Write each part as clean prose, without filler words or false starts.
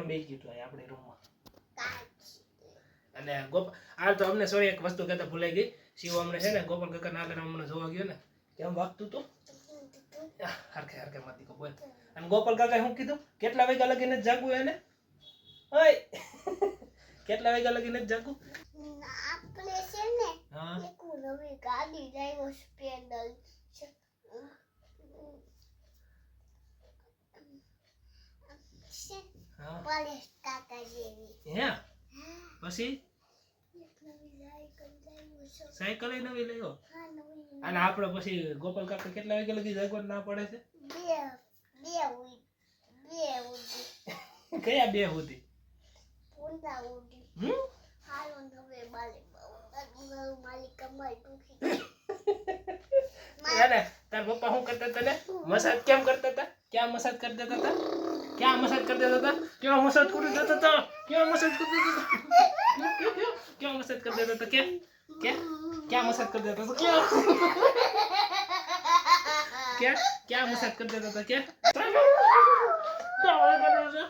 રૂમમાં બેસી ગયું હતું આપણી રૂમમાં અને આ તો અમને સોરી એક વસ્તુ કહેતા ભૂલાઈ ગઈ શિવ અમને છે ને ગોપાલ કાકા ના આગળ અમને જોવા ગયો ને કેમ વાગતું તું હરખે હરખે માતી કો બોલ અને ગોપાલ કાકાએ શું કીધું કેટલા વાગ્યા લગીને જાગવું એને ઓય કેટલા વાગ્યા લગીને જાગવું આપણે છે ને એક નવી ગાડી લાવ્યો સ્પેન્ડલ હા પરેશ કાકા જેવી હે પછી સાયકલ નવી લઈ અને આપણે પછી ગોપાલ કાકા કેટલા વાગે લગી જાગવાનું ના પડે છે કયા બે સુધી પૂંડા ઉડી હાલો નવે માલિક માલિક કમાઈ દુખી યાર તાર પપ્પા શું કરતા હતા ને મસાજ કેમ કરતા હતા ક્યાં મસાજ કરી દેતા હતા ક્યાં મસાજ કરી દેતા હતા ક્યાં મસાજ કરી દેતા હતા ક્યાં મસાજ કરી દેતા હતા ક્યાં મસાજ કરી દેતા હતા ક્યાં મસાજ કરી દેતા હતા ક્યાં મસાજ કરી દેતા હતા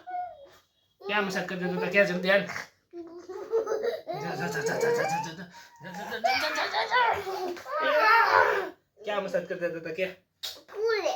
ક્યાં મસાજ કરી દેતા હતા ક્યાં જલ્દી હાલ क्या मसाज कर देता था क्या पूरे